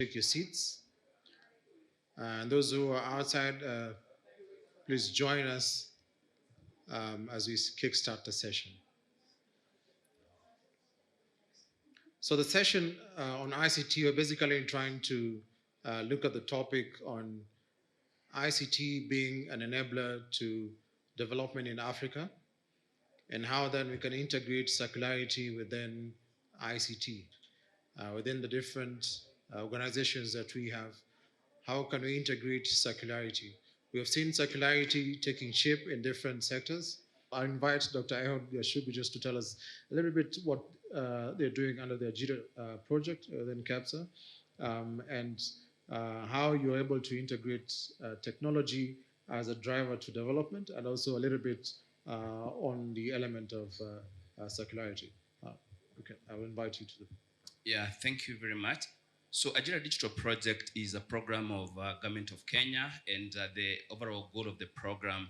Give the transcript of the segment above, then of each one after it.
Take your seats. And those who are outside, please join us as we kickstart the session. So the session on ICT, we're basically trying to look at the topic on ICT being an enabler to development in Africa, and how then we can integrate circularity within ICT, within the different organizations that we have. How can we integrate circularity? We have seen circularity taking shape in different sectors. I invite Dr. Ehud Yashubi just to tell us a little bit what they're doing under the Ajita project within CAPSA, and how you're able to integrate technology as a driver to development, and also a little bit on the element of circularity. Okay, I will invite you to the. Yeah, thank you very much. So Ajira Digital Project is a program of Government of Kenya, and the overall goal of the program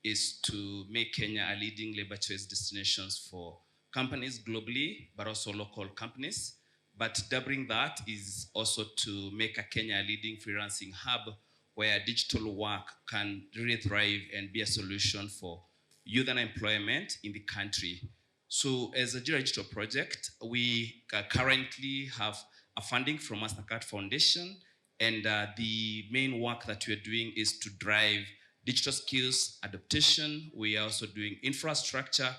is to make Kenya a leading labor choice destinations for companies globally, but also local companies. But doubling that is also to make a Kenya a leading freelancing hub where digital work can really thrive and be a solution for youth unemployment in the country. So as a digital project, we currently have a funding from Mastercard Foundation, and the main work that we're doing is to drive digital skills adaptation. We are also doing infrastructure.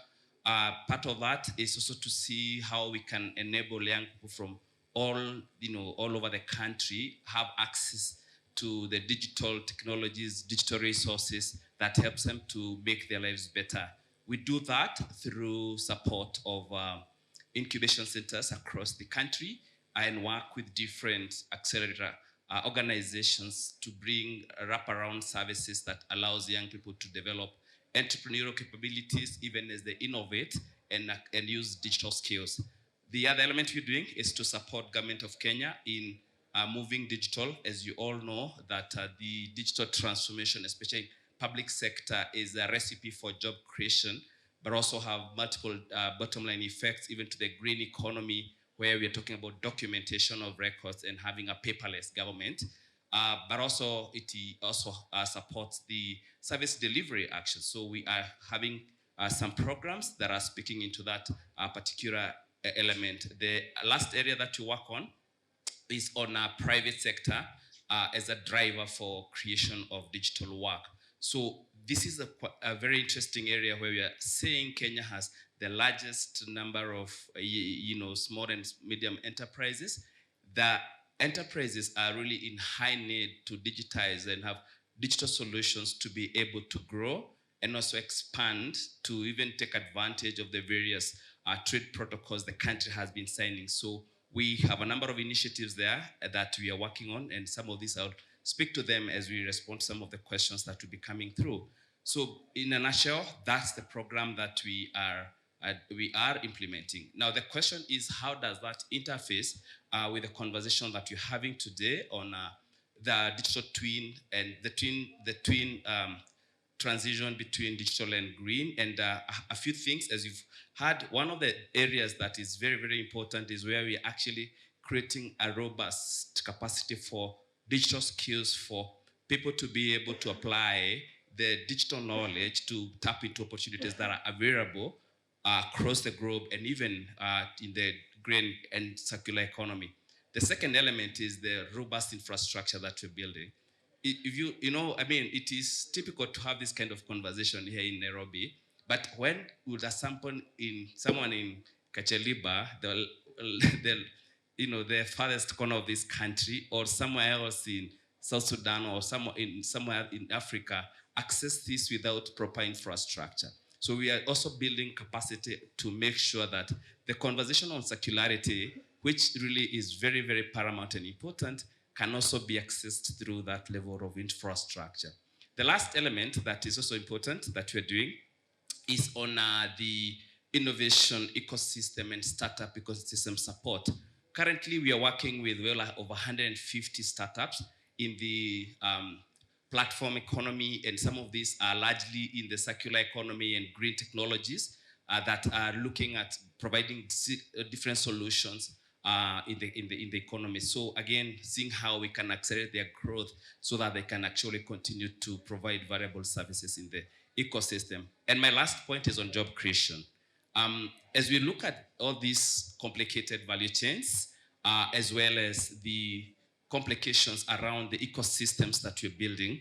Part of that is also to see how we can enable young people from all over the country have access to the digital technologies, digital resources that helps them to make their lives better. We do that through support of incubation centers across the country and work with different accelerator organizations to bring wraparound services that allows young people to develop entrepreneurial capabilities even as they innovate and use digital skills. The other element we're doing is to support Government of Kenya in moving digital. As you all know, that the digital transformation, especially public sector, is a recipe for job creation, but also have multiple bottom line effects, even to the green economy, where we are talking about documentation of records and having a paperless government. But also it also supports the service delivery action. So we are having some programs that are speaking into that particular element. The last area that you work on is on a private sector as a driver for creation of digital work. So this is a very interesting area where we are saying Kenya has the largest number of small and medium enterprises. The enterprises are really in high need to digitize and have digital solutions to be able to grow and also expand to even take advantage of the various trade protocols the country has been signing. So we have a number of initiatives there that we are working on, and some of these I'll speak to them as we respond to some of the questions that will be coming through. So in a nutshell, that's the program that we are implementing. Now the question is, how does that interface with the conversation that you're having today on the digital twin and the twin transition between digital and green, and a few things. As you've heard, one of the areas that is very, very important is where we're actually creating a robust capacity for digital skills for people to be able to apply the digital knowledge to tap into opportunities that are available across the globe and even in the green and circular economy. The second element is the robust infrastructure that we're building. If it is typical to have this kind of conversation here in Nairobi, but when would someone in Kacheliba, the farthest corner of this country, or somewhere else in South Sudan, or somewhere in Africa, access this without proper infrastructure? So we are also building capacity to make sure that the conversation on circularity, which really is very, very paramount and important, can also be accessed through that level of infrastructure. The last element that is also important that we're doing is on the innovation ecosystem and startup ecosystem support. Currently, we are working with well over 150 startups in the platform economy, and some of these are largely in the circular economy and green technologies that are looking at providing different solutions in the economy. So again, seeing how we can accelerate their growth so that they can actually continue to provide valuable services in the ecosystem. And my last point is on job creation. As we look at all these complicated value chains, as well as the complications around the ecosystems that we're building,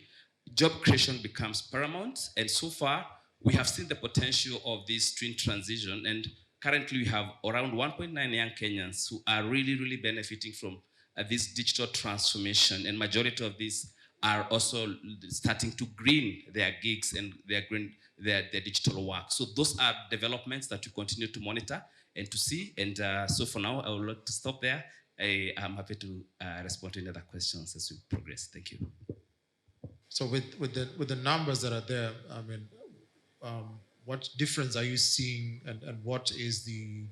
job creation becomes paramount. And so far, we have seen the potential of this twin transition. And currently, we have around 1.9 young Kenyans who are really benefiting from this digital transformation. And majority of these are also starting to green their gigs and their digital work. So those are developments that we continue to monitor and to see. And so for now, I would like to stop there. I am happy to respond to any other questions as we progress. Thank you. So with the numbers that are there, I mean, what difference are you seeing, and what is the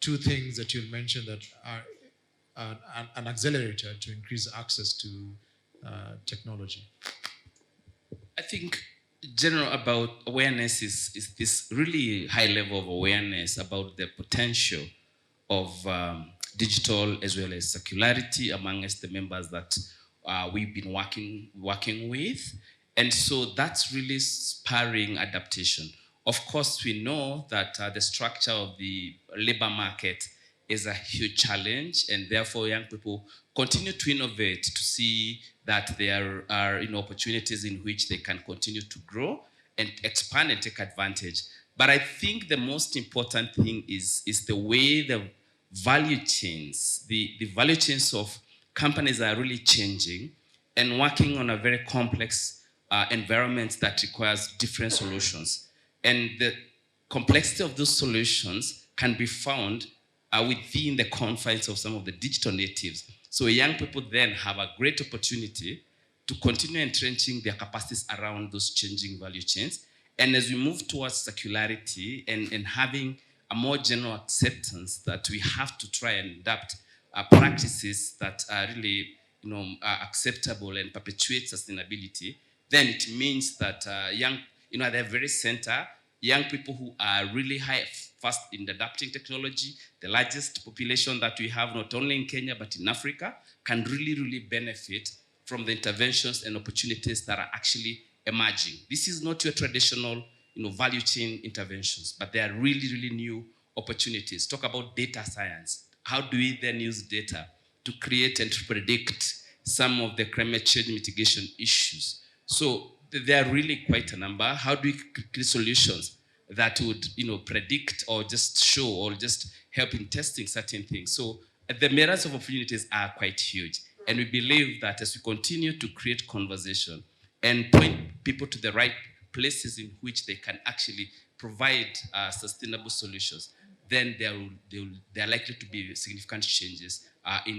two things that you mentioned that are an accelerator to increase access to technology? I think general about awareness is this really high level of awareness about the potential of digital as well as circularity amongst the members that we've been working with. And so that's really spurring adaptation. Of course, we know that the structure of the labor market is a huge challenge, and therefore young people continue to innovate to see that there are opportunities in which they can continue to grow and expand and take advantage. But I think the most important thing is the way the value chains, the value chains of companies are really changing and working on a very complex environment that requires different solutions. And the complexity of those solutions can be found within the confines of some of the digital natives. So young people then have a great opportunity to continue entrenching their capacities around those changing value chains. And as we move towards circularity and having a more general acceptance that we have to try and adapt practices that are really acceptable and perpetuate sustainability, then it means that young, at the very center, young people who are really fast in adapting technology, the largest population that we have not only in Kenya but in Africa, can really benefit from the interventions and opportunities that are actually emerging. This is not your traditional value chain interventions, but they are really new opportunities. Talk about data science. How do we then use data to create and to predict some of the climate change mitigation issues? So there are really quite a number. How do we create solutions that would predict or just show or just help in testing certain things? So the merits of opportunities are quite huge. And we believe that as we continue to create conversation and point people to the right places in which they can actually provide sustainable solutions, then there are likely to be significant changes,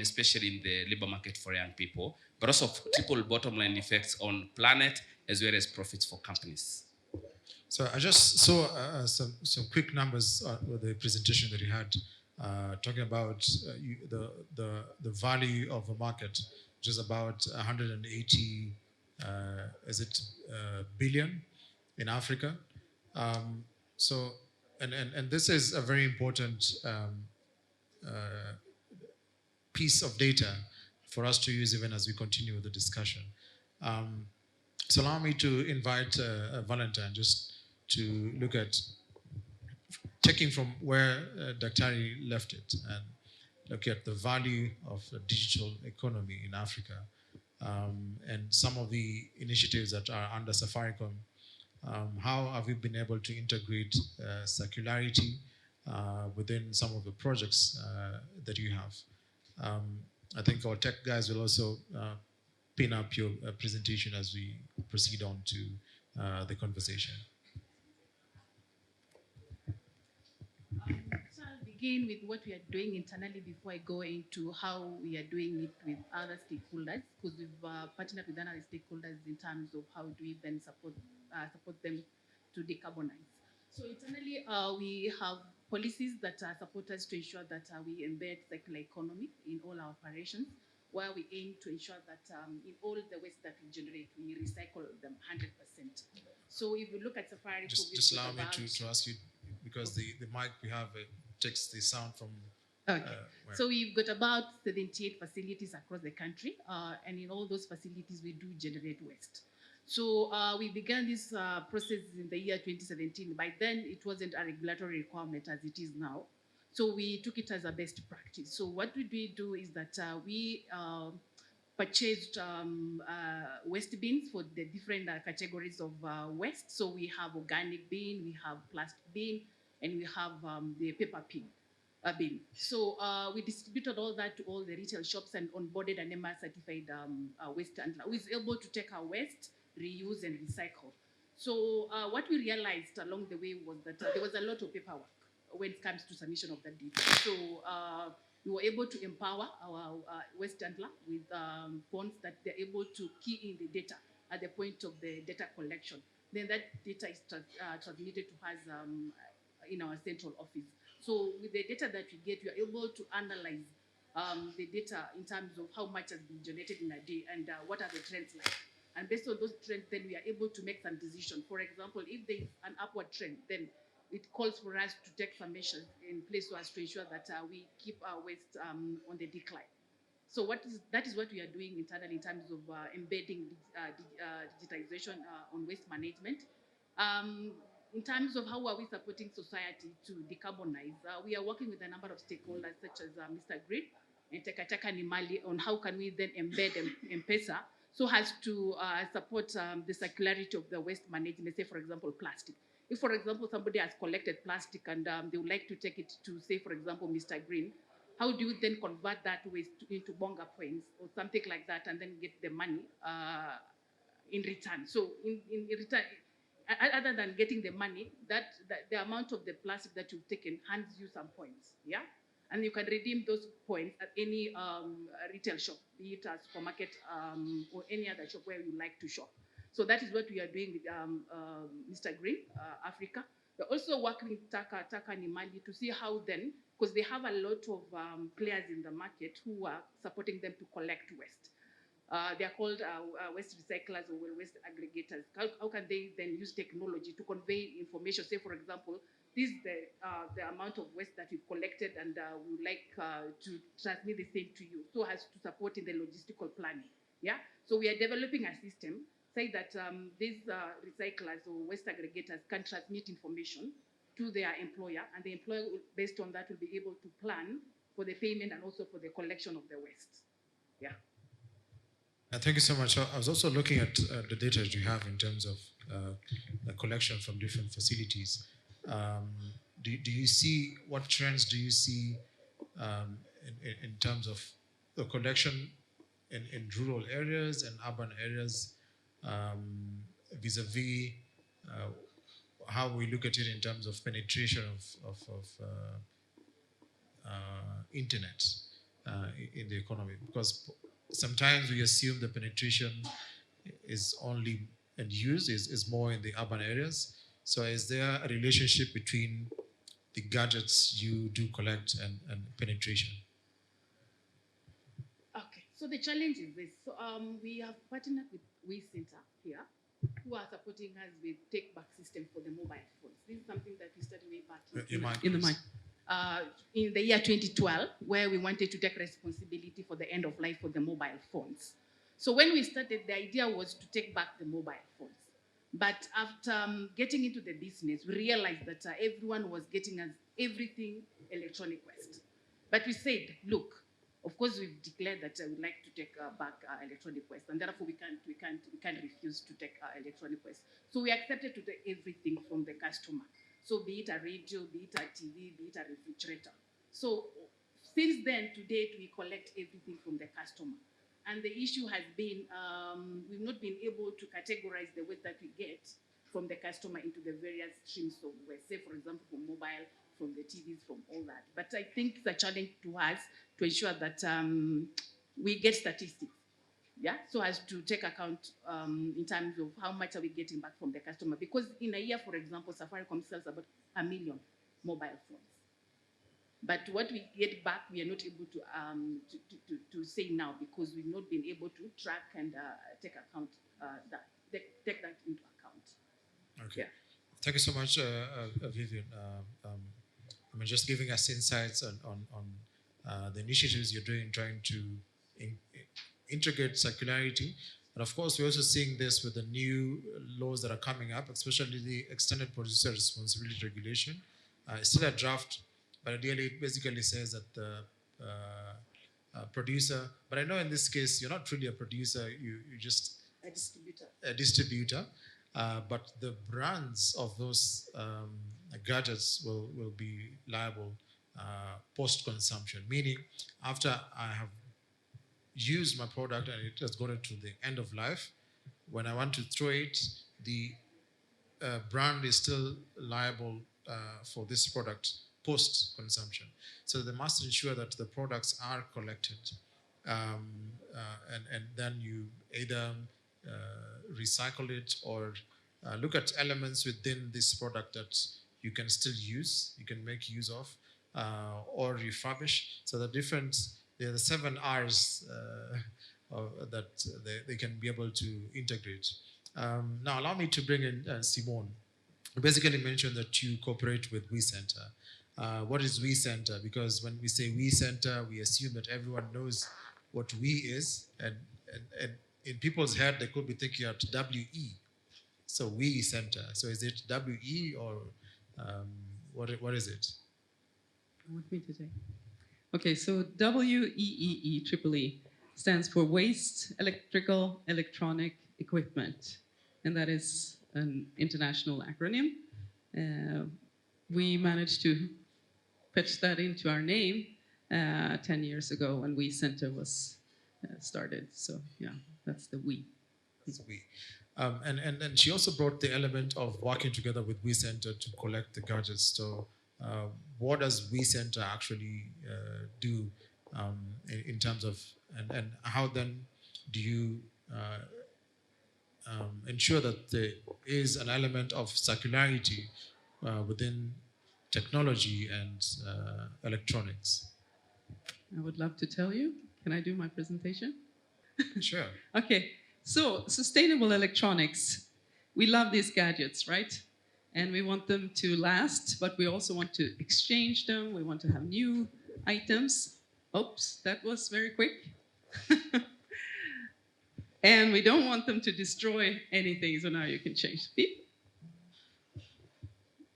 especially in the labor market for young people, but also triple bottom line effects on planet as well as profits for companies. So I just saw some quick numbers with the presentation that you had, talking about the value of a market, which is about 180 billion in Africa. So and this is a very important piece of data for us to use even as we continue the discussion. So allow me to invite Valentine just to look at taking from where Daktari left it and look at the value of the digital economy in Africa, and some of the initiatives that are under Safaricom. How have we been able to integrate circularity within some of the projects that you have? I think our tech guys will also pin up your presentation as we proceed on to the conversation. So I'll begin with what we are doing internally before I go into how we are doing it with other stakeholders, because we've partnered with other stakeholders in terms of how do we then support them to decarbonize. So internally, we have policies that support us to ensure that we embed circular economy in all our operations, where we aim to ensure that in all the waste that we generate, we recycle them 100%. So if you look at Safaricom, just allow me to ask you, because the mic we have takes the sound from Okay. where- So we've got about 78 facilities across the country, and in all those facilities, we do generate waste. So we began this process in the year 2017. By then, it wasn't a regulatory requirement as it is now. So we took it as a best practice. So what did we do is that we purchased waste bins for the different categories of waste. So we have organic bin, we have plastic bin, and we have the paper bin. So we distributed all that to all the retail shops and onboarded an MR certified waste handler who is able to take our waste, reuse, and recycle. So what we realized along the way was that there was a lot of paperwork when it comes to submission of that data. So we were able to empower our waste handler with phones that they're able to key in the data at the point of the data collection. Then that data is transmitted to us in our central office. So with the data that we get, we are able to analyze the data in terms of how much has been generated in a day and what are the trends like. And based on those trends, then we are able to make some decisions. For example, if there is an upward trend, then it calls for us to take some measures in place for us to ensure that we keep our waste on the decline. So that is what we are doing internally in terms of embedding digitization on waste management. Um, in terms of how are we supporting society to decarbonize, we are working with a number of stakeholders such as Mr. Green and Takataka Nimali on how can we then embed M-Pesa so as to support the circularity of the waste management, say for example, plastic. If, for example, somebody has collected plastic and they would like to take it to, say, for example, Mr. Green, how do you then convert that waste into bonga points or something like that and then get the money in return? So in return, other than getting the money, that the amount of the plastic that you've taken hands you some points, yeah? And you can redeem those points at any retail shop, be it a supermarket or any other shop where you like to shop. So that is what we are doing with Mr. Green, Africa. We're also working with Taka Nimali to see how then, because they have a lot of players in the market who are supporting them to collect waste. They are called waste recyclers or waste aggregators. How can they then use technology to convey information? Say, for example, this is the amount of waste that we've collected and we would like to transmit the same to you, so as to support in the logistical planning. Yeah. So we are developing a system say that these recyclers or waste aggregators can transmit information to their employer, and the employer, based on that, will be able to plan for the payment and also for the collection of the waste. Yeah. Thank you so much. I was also looking at the data that you have in terms of the collection from different facilities. Do you see, what trends do you see in terms of the collection in rural areas and urban areas vis-a-vis how we look at it in terms of penetration of internet in the economy? Because sometimes we assume the penetration is only and use is more in the urban areas. So is there a relationship between the gadgets you do collect and penetration? Okay, so the challenge is this. So we have partnered with We Center here, who are supporting us with take back system for the mobile phones. This is something that we started way back in the year 2012, where we wanted to take responsibility for the end of life for the mobile phones. So when we started, the idea was to take back the mobile phones. But after getting into the business, we realized that everyone was getting us everything electronic waste. But we said, look, of course, we've declared that we would like to take back electronic waste, and therefore we can't refuse to take electronic waste. So we accepted to take everything from the customer. So be it a radio, be it a TV, be it a refrigerator. So since then, to date, we collect everything from the customer. And the issue has been we've not been able to categorize the waste that we get from the customer into the various streams of waste, say, for example, from mobile, from the TVs, from all that. But I think it's a challenge to us to ensure that we get statistics, yeah, so as to take account in terms of how much are we getting back from the customer. Because in a year, for example, Safaricom sells about 1 million mobile phones. But what we get back, we are not able to say now because we've not been able to track and take account take that into account. Okay. Yeah. Thank you so much, Vivian. I mean, just giving us insights on the initiatives you're doing, trying to in, integrate circularity. And of course, we're also seeing this with the new laws that are coming up, especially the extended producer responsibility regulation. It's still a draft, but ideally it basically says that the producer, but I know in this case, you're not really a producer, you're just a distributor. But the brands of those gadgets will be liable post-consumption, meaning after I have used my product and it has gotten to the end of life, when I want to throw it, the brand is still liable for this product post-consumption. So they must ensure that the products are collected, and then you either recycle it or look at elements within this product that you can still use, you can make use of, or refurbish. So there are the 7 R's that they can be able to integrate. Now, allow me to bring in Simone. You basically mentioned that you cooperate with WeCenter. What is WeCenter? Because when we say WeCenter, we assume that everyone knows what we is, and in people's head, they could be thinking of WE. So WeCenter. So is it WE or what is it? Want me to take? Okay, so WEEE stands for Waste Electrical Electronic Equipment, and that is an international acronym. We managed to pitch that into our name 10 years ago when WeCenter was started. So yeah, that's the we. That's we. And she also brought the element of working together with WeCenter to collect the gadgets. So what does WeCenter actually do in terms of, and how then do you ensure that there is an element of circularity within technology and electronics? I would love to tell you. Can I do my presentation? Sure. Okay, so sustainable electronics. We love these gadgets, right? And we want them to last, but we also want to exchange them. We want to have new items. Oops, that was very quick. And we don't want them to destroy anything, so now you can change. Beep.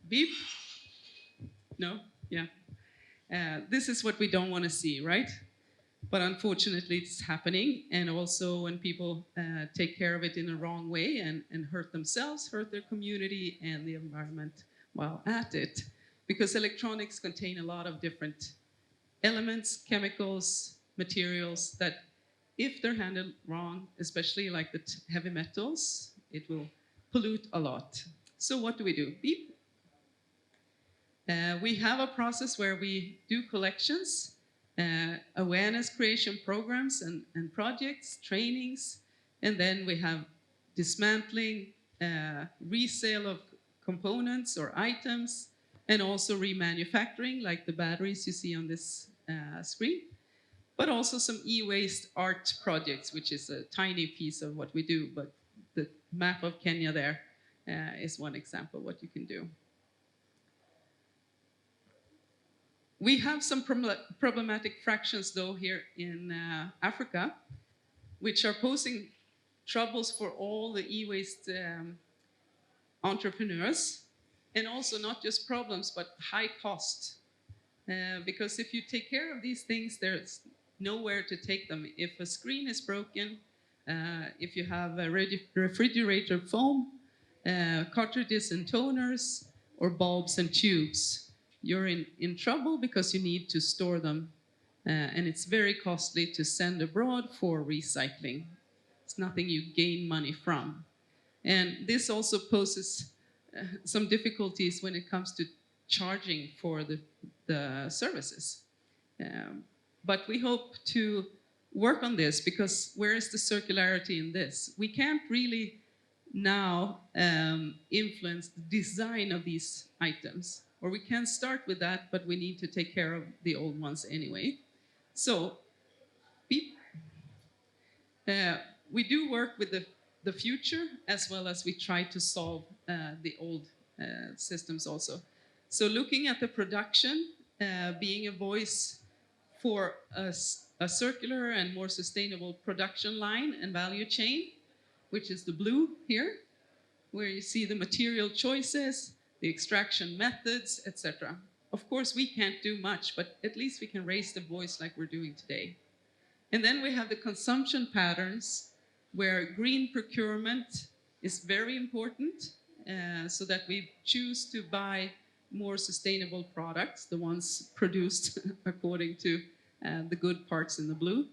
Beep. No? Yeah. This is what we don't want to see, right? But unfortunately, it's happening. And also when people take care of it in a wrong way and hurt themselves, hurt their community and the environment while at it. Because electronics contain a lot of different elements, chemicals, materials that if they're handled wrong, especially like the heavy metals, it will pollute a lot. So what do? Beep. We have a process where we do collections, awareness creation programs and projects, trainings, and then we have dismantling, resale of components or items, and also remanufacturing, like the batteries you see on this screen, but also some e-waste art projects, which is a tiny piece of what we do, but the map of Kenya there is one example of what you can do. We have some problematic fractions, though, here in Africa, which are posing troubles for all the e-waste entrepreneurs, and also not just problems, but high cost. Because if you take care of these things, there's nowhere to take them. If a screen is broken, if you have a refrigerator foam, cartridges and toners, or bulbs and tubes, you're in trouble because you need to store them. And it's very costly to send abroad for recycling. It's nothing you gain money from. And this also poses some difficulties when it comes to charging for the services. But we hope to work on this, because where is the circularity in this? We can't really now influence the design of these items, or we can start with that, but we need to take care of the old ones anyway. So we do work with the future, as well as we try to solve the old systems also. So looking at the production, being a voice for a circular and more sustainable production line and value chain, which is the blue here, where you see the material choices, the extraction methods, etc. Of course, we can't do much, but at least we can raise the voice like we're doing today. And then we have the consumption patterns, where green procurement is very important, so that we choose to buy more sustainable products, the ones produced according to the good parts in the blue.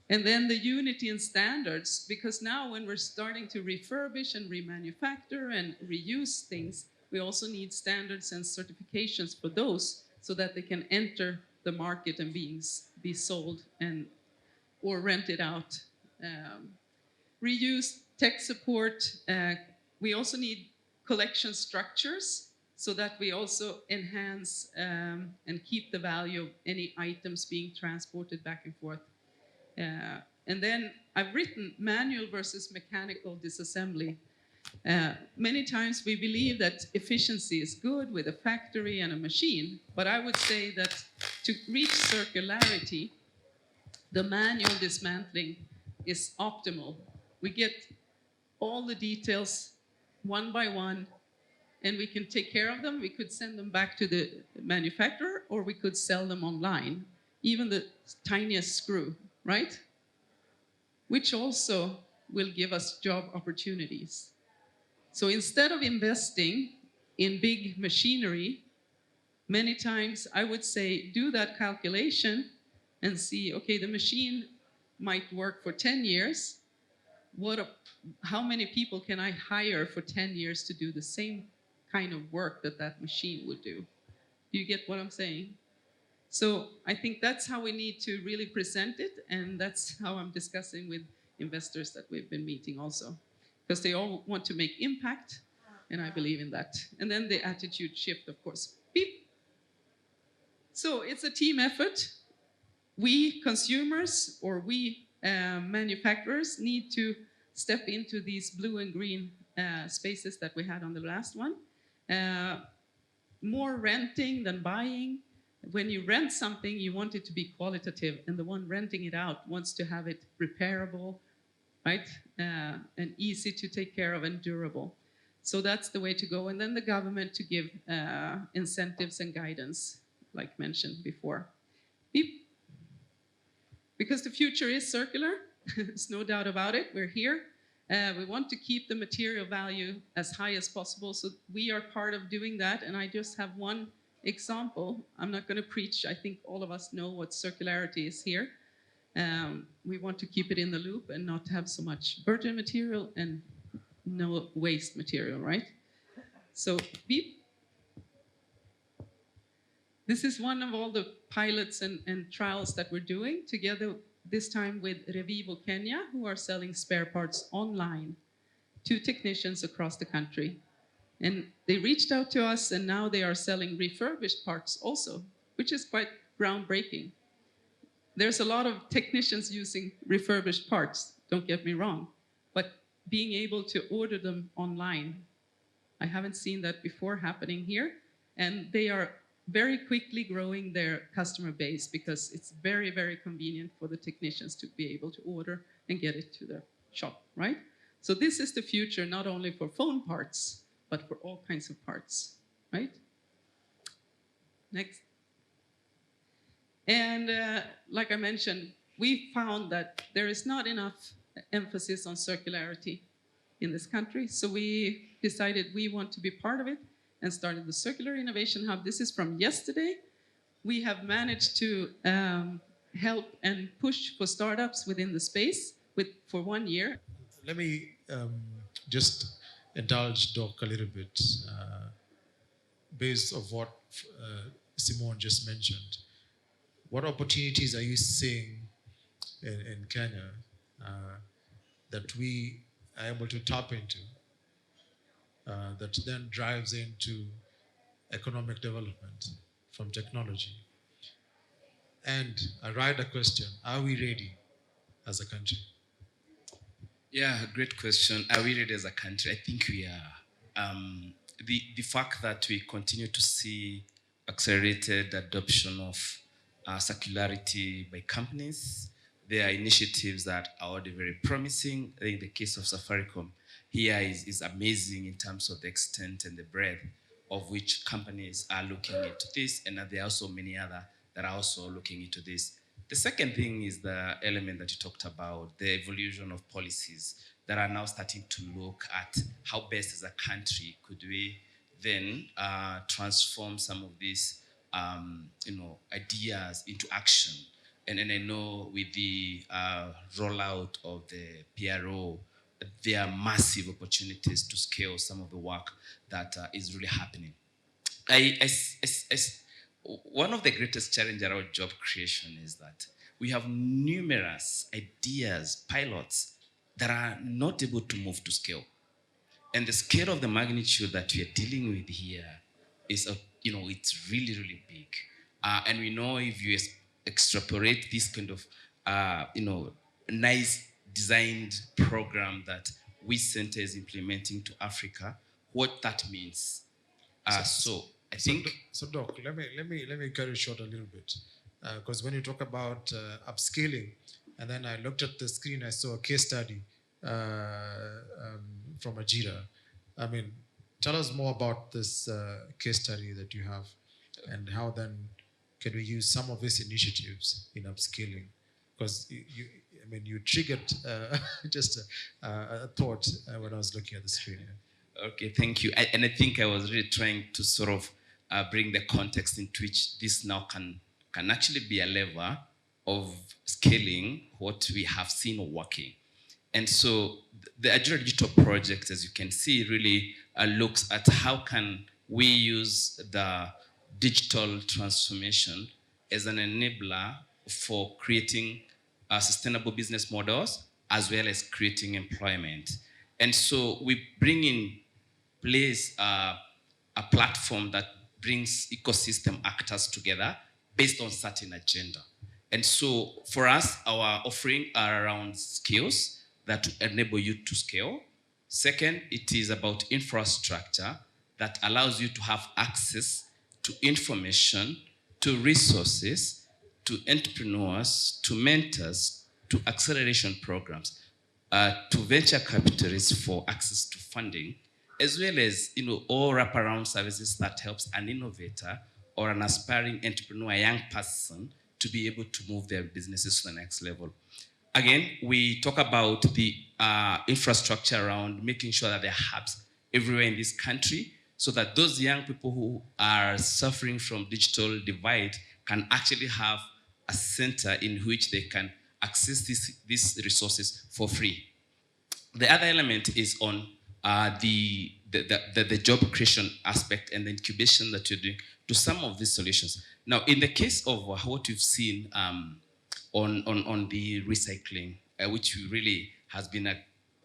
And then the unity in standards, because now when we're starting to refurbish and remanufacture and reuse things, we also need standards and certifications for those so that they can enter the market and be sold and or rented out. Reuse, tech support. We also need collection structures so that we also enhance and keep the value of any items being transported back and forth. And then I've written manual versus mechanical disassembly. Many times we believe that efficiency is good with a factory and a machine, but I would say that to reach circularity, the manual dismantling is optimal. We get all the details one by one, and we can take care of them. We could send them back to the manufacturer, or we could sell them online, even the tiniest screw, right? Which also will give us job opportunities. So instead of investing in big machinery, many times I would say do that calculation and see, okay, the machine might work for 10 years. How many people can I hire for 10 years to do the same kind of work that that machine would do? Do you get what I'm saying? So I think that's how we need to really present it, and that's how I'm discussing with investors that we've been meeting also, because they all want to make impact, and I believe in that. And then the attitude shift, of course. Beep. So it's a team effort. We consumers, or we manufacturers, need to step into these blue and green spaces that we had on the last one. More renting than buying. When you rent something, you want it to be qualitative, and the one renting it out wants to have it repairable, right? And easy to take care of and durable. So that's the way to go. And then the government to give incentives and guidance, like mentioned before. Beep. Because the future is circular, there's no doubt about it. We're here. We want to keep the material value as high as possible, so we are part of doing that. And I just have one example. I'm not going to preach. I think all of us know what circularity is here. We want to keep it in the loop and not have so much virgin material and no waste material, right? So, beep. This is one of all the pilots and trials that we're doing together, this time with Revivo Kenya, who are selling spare parts online to technicians across the country. And they reached out to us, and now they are selling refurbished parts also, which is quite groundbreaking. There's a lot of technicians using refurbished parts, don't get me wrong, but being able to order them online, I haven't seen that before happening here. And they are very quickly growing their customer base because it's very, very convenient for the technicians to be able to order and get it to their shop, right? So this is the future, not only for phone parts, but for all kinds of parts, right? Next. And like I mentioned, we found that there is not enough emphasis on circularity in this country. So we decided we want to be part of it and started the Circular Innovation Hub. This is from yesterday. We have managed to help and push for startups within the space for 1 year. Let me just indulge Doc a little bit based on what Simone just mentioned. What opportunities are you seeing in Kenya that we are able to tap into that then drives into economic development from technology? And I write a question, are we ready as a country? Yeah, great question. Are we ready as a country? I think we are. The fact that we continue to see accelerated adoption of circularity by companies. There are initiatives that are already very promising. In the case of Safaricom, here is amazing in terms of the extent and the breadth of which companies are looking into this, and there are also many other that are also looking into this. The second thing is the element that you talked about, the evolution of policies that are now starting to look at how best as a country could we then transform some of these ideas into action. And I know with the rollout of the PRO, there are massive opportunities to scale some of the work that is really happening. One of the greatest challenges around job creation is that we have numerous ideas, pilots that are not able to move to scale. And the scale of the magnitude that we are dealing with here is, it's really, really big. And we know if you extrapolate this kind of, nice designed program that we center is implementing to Africa, what that means. So I think. So, Doc, let me cut it short a little bit, because when you talk about upscaling, and then I looked at the screen, I saw a case study from Ajira. I mean, tell us more about this case study that you have, and how then can we use some of these initiatives in upscaling? Because you triggered just a thought when I was looking at the screen. Okay, thank you. And I think I was really trying to sort of bring the context into which this now can actually be a lever of scaling what we have seen working. And so the Agile Digital Project, as you can see, really looks at how can we use the digital transformation as an enabler for creating sustainable business models as well as creating employment. And so we bring in place a platform that brings ecosystem actors together based on certain agenda. And so for us, our offering are around skills that enable you to scale. Second, it is about infrastructure that allows you to have access to information, to resources, to entrepreneurs, to mentors, to acceleration programs, to venture capitalists for access to funding, as well as all wraparound services that helps an innovator or an aspiring entrepreneur, a young person, to be able to move their businesses to the next level. Again, we talk about the infrastructure around making sure that there are hubs everywhere in this country, so that those young people who are suffering from digital divide can actually have a center in which they can access these resources for free. The other element is on the job creation aspect and the incubation that you're doing to some of these solutions. Now, in the case of what you've seen on the recycling, which really has been a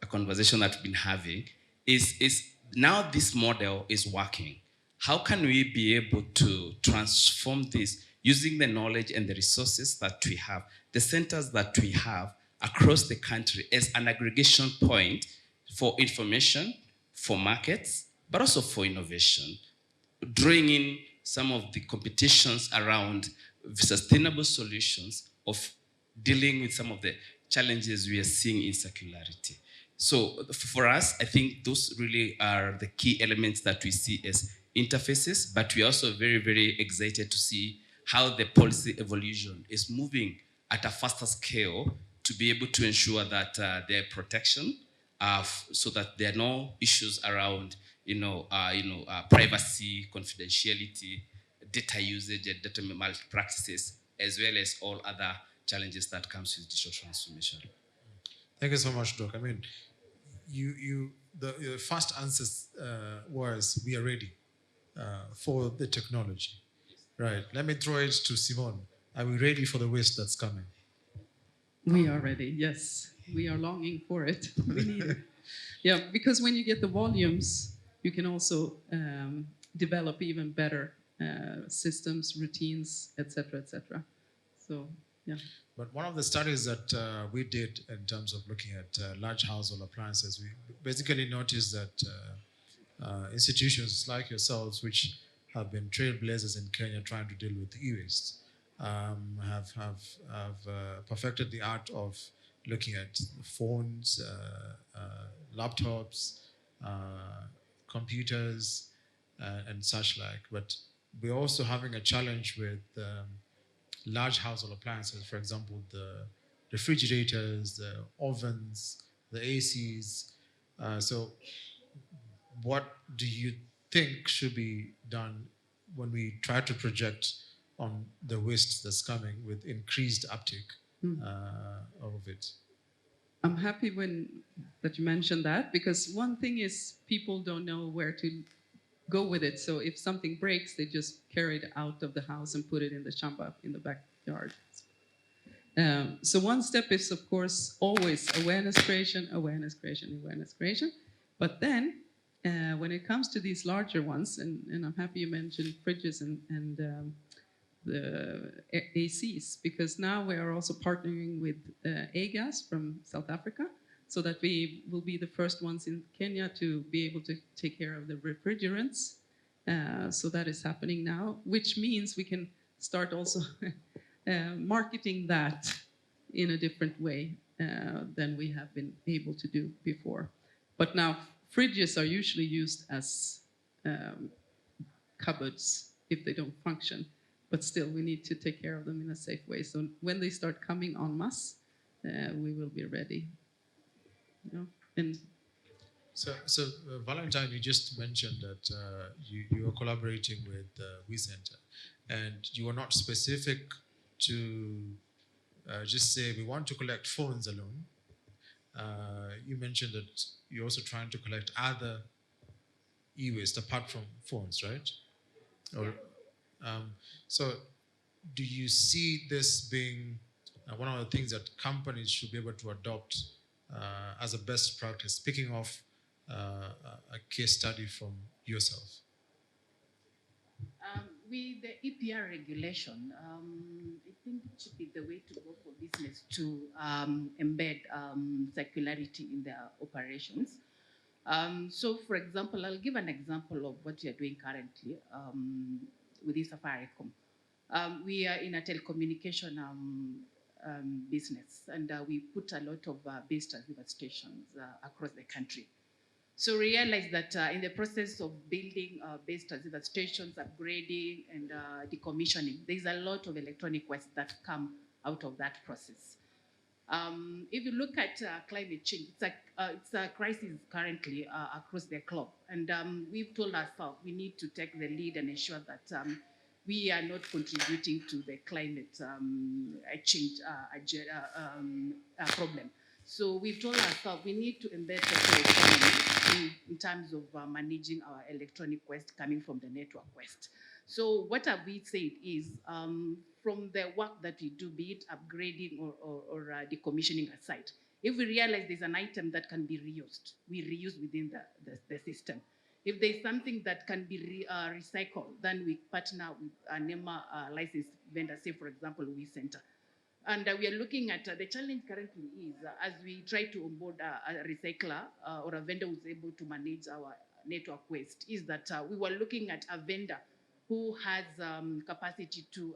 conversation that we've been having, is now this model is working. How can we be able to transform this using the knowledge and the resources that we have, the centers that we have across the country as an aggregation point for information, for markets, but also for innovation, drawing in some of the competitions around sustainable solutions of dealing with some of the challenges we are seeing in circularity. So for us, I think those really are the key elements that we see as interfaces, but we're also very, very excited to see how the policy evolution is moving at a faster scale to be able to ensure that there are protection, so that there are no issues around privacy, confidentiality, data usage, and data malpractices, as well as all other challenges that comes with digital transformation. Thank you so much, Doc. I mean, the first answer was we are ready for the technology, right? Let me throw it to Simone. Are we ready for the waste that's coming? We are ready, yes. We are longing for it. We need it. Yeah, because when you get the volumes, you can also develop even better systems, routines, etc., etc. So, yeah. But one of the studies that we did in terms of looking at large household appliances, we basically noticed that institutions like yourselves, which have been trailblazers in Kenya trying to deal with e-waste, have perfected the art of looking at phones, laptops, computers, and such like. But we're also having a challenge with large household appliances, for example, the refrigerators, the ovens, the ACs. So, what do you think should be done when we try to project on the waste that's coming with increased uptake of it? I'm happy that you mentioned that, because one thing is people don't know where to go with it. So if something breaks, they just carry it out of the house and put it in the shamba in the backyard. So one step is, of course, always awareness creation, awareness creation, awareness creation. But then when it comes to these larger ones, and I'm happy you mentioned fridges and the ACs, because now we are also partnering with AGAS from South Africa, so that we will be the first ones in Kenya to be able to take care of the refrigerants. So that is happening now, which means we can start also marketing that in a different way than we have been able to do before. But now fridges are usually used as cupboards if they don't function. But still, we need to take care of them in a safe way. So when they start coming en masse, we will be ready. You know? And so Valentine, you just mentioned that you are collaborating with WeCenter, and you are not specific to just say we want to collect phones alone. You mentioned that you're also trying to collect other e-waste apart from phones, right? Or so, do you see this being one of the things that companies should be able to adopt as a best practice? Speaking of a case study from yourself. With the EPR regulation, I think it should be the way to go for business to embed circularity in their operations. So, for example, I'll give an example of what we are doing currently within Safaricom. We are in a telecommunication business, and we put a lot of base transceiver stations across the country. So realize that in the process of building base transceiver stations, upgrading and decommissioning, there's a lot of electronic waste that come out of that process. If you look at climate change, it's a crisis currently across the globe. And we've told ourselves we need to take the lead and ensure that we are not contributing to the climate change problem. So we've told ourselves we need to embed the in terms of managing our electronic waste coming from the network waste. So what have we said is from the work that we do, be it upgrading or decommissioning a site, if we realize there's an item that can be reused, we reuse within the system. If there's something that can be recycled, then we partner with a NEMA licensed vendor, say for example, WeCenter. And we are looking at the challenge currently is as we try to onboard a recycler or a vendor who's able to manage our network waste, is that we were looking at a vendor who has capacity to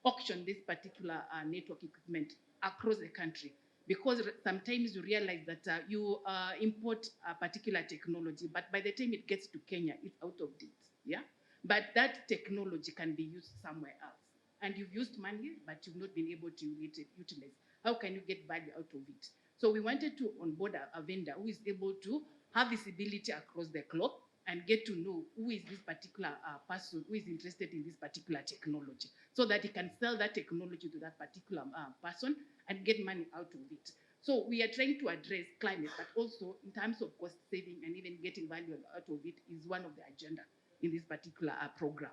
auction this particular network equipment across the country. Because sometimes you realize that you import a particular technology, but by the time it gets to Kenya, it's out of date. Yeah, but that technology can be used somewhere else. And you've used money, but you've not been able to utilize. How can you get value out of it? So we wanted to onboard a vendor who is able to have visibility across the globe and get to know who is this particular person who is interested in this particular technology, so that he can sell that technology to that particular person and get money out of it. So we are trying to address climate, but also in terms of cost saving and even getting value out of it is one of the agenda in this particular program.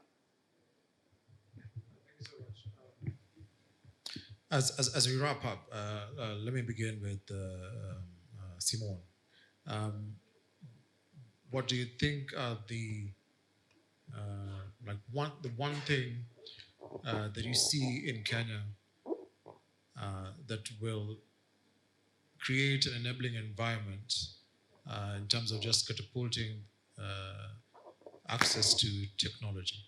As we wrap up, let me begin with Simone. What do you think are the one thing that you see in Kenya that will create an enabling environment in terms of just catapulting access to technology?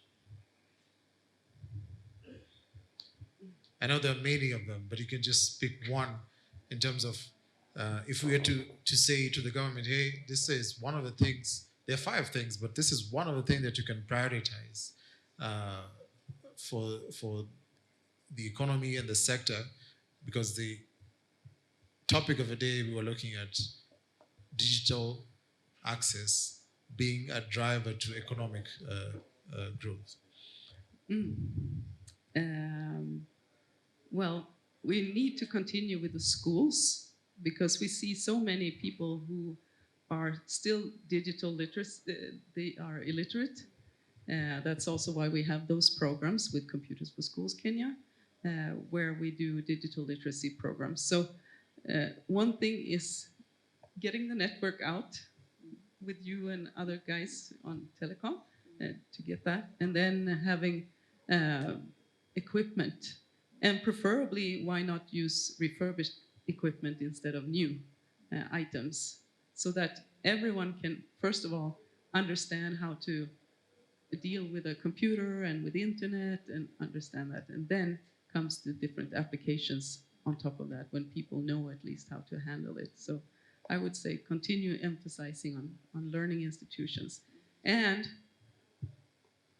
I know there are many of them, but you can just pick one in terms of if we were to say to the government, hey, this is one of the things, there are 5 things, but this is one of the things that you can prioritize for the economy and the sector, because the topic of the day we were looking at digital access being a driver to economic growth. Well, we need to continue with the schools because we see so many people who are still digital literacy, they are illiterate. That's also why we have those programs with Computers for Schools Kenya, where we do digital literacy programs. So one thing is getting the network out with you and other guys on telecom to get that, and then having equipment, and preferably why not use refurbished equipment instead of new items, so that everyone can first of all understand how to deal with a computer and with the internet and understand that, and then comes to different applications on top of that when people know at least how to handle it. So I would say continue emphasizing on learning institutions and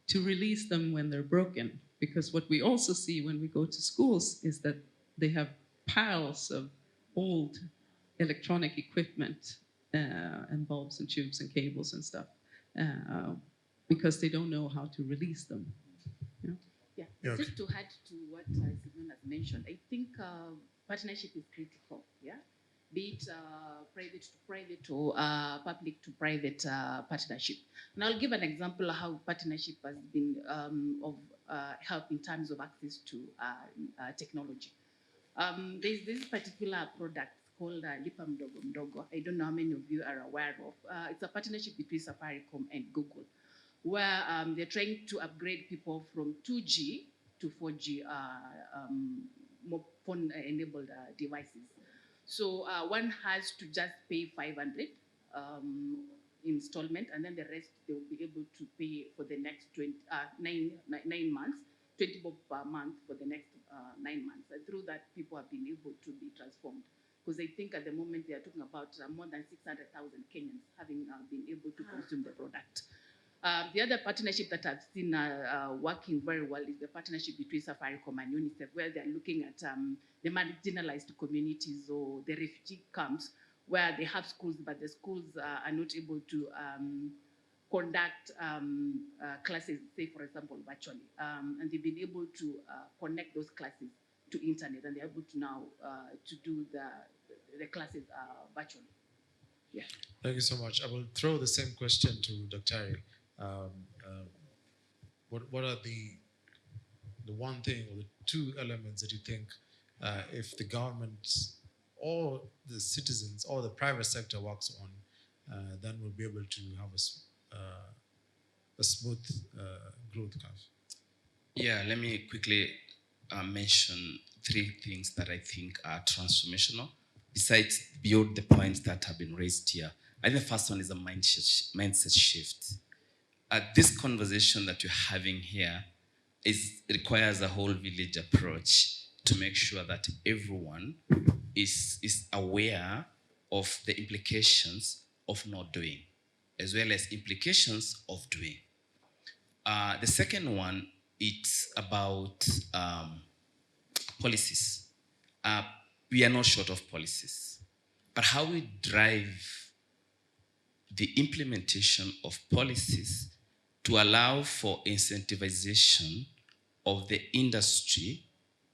to release them when they're broken. Because what we also see when we go to schools is that they have piles of old electronic equipment and bulbs and tubes and cables and stuff because they don't know how to release them. You know? Yeah, Okay. just to add to what Simon has mentioned, I think partnership is critical, yeah? Be it private to private or public to private partnership. And I'll give an example of how partnership has been of help in terms of access to technology. There's this particular product called Lipa Mdogo Mdogo. I don't know how many of you are aware of. It's a partnership between Safaricom and Google, where they're trying to upgrade people from 2G to 4G more phone-enabled devices. So one has to just pay 500 installment, and then the rest they will be able to pay for the next 9 months, 20 bob per month for the next 9 months. And through that, people have been able to be transformed. Because I think at the moment they are talking about more than 600,000 Kenyans having been able to consume the product. The other partnership that I've seen working very well is the partnership between Safaricom and UNICEF, where they're looking at the marginalized communities or the refugee camps, where they have schools, but the schools are not able to conduct classes, say, for example, virtually. And they've been able to connect those classes to internet, and they're able to now to do the classes virtually. Yeah. Thank you so much. I will throw the same question to Dr. What are the one thing or the 2 elements that you think if the government or the citizens or the private sector works on, then we'll be able to have a smooth growth curve? Yeah, let me quickly mention 3 things that I think are transformational, besides beyond the points that have been raised here. I think the first one is a mindset shift. This conversation that you're having here requires a whole village approach to make sure that everyone is aware of the implications of not doing, as well as implications of doing. The second one, it's about policies. We are not short of policies, but how we drive the implementation of policies to allow for incentivization of the industry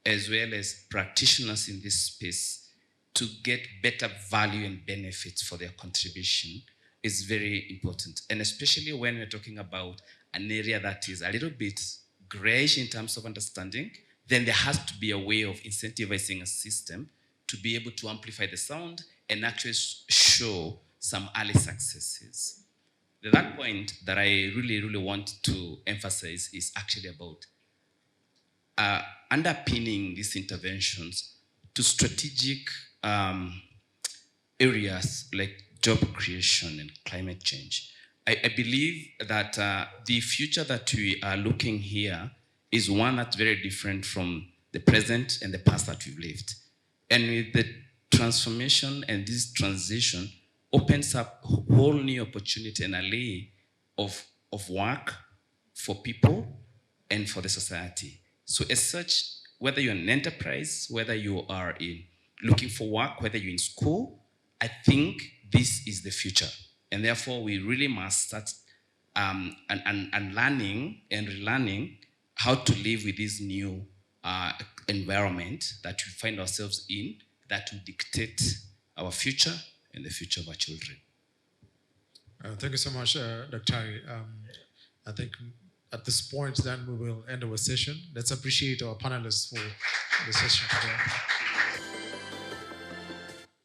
as well as practitioners in this space to get better value and benefits for their contribution is very important. And especially when we're talking about an area that is a little bit grayish in terms of understanding, then there has to be a way of incentivizing a system to be able to amplify the sound and actually show some early successes. The third point that I really want to emphasize is actually about underpinning these interventions to strategic areas like job creation and climate change. I believe that the future that we are looking here is one that's very different from the present, and the past that we've lived. And with the transformation and this transition opens up a whole new opportunity and array of work for people and for the society. So as such, whether you're an enterprise, whether you are looking for work, whether you're in school, I think this is the future. And therefore, we really must start and learning and relearning how to live with this new environment that we find ourselves in, that will dictate our future and the future of our children. Thank you so much, Dr. Hari. I think at this point, then we will end our session. Let's appreciate our panelists for the session today.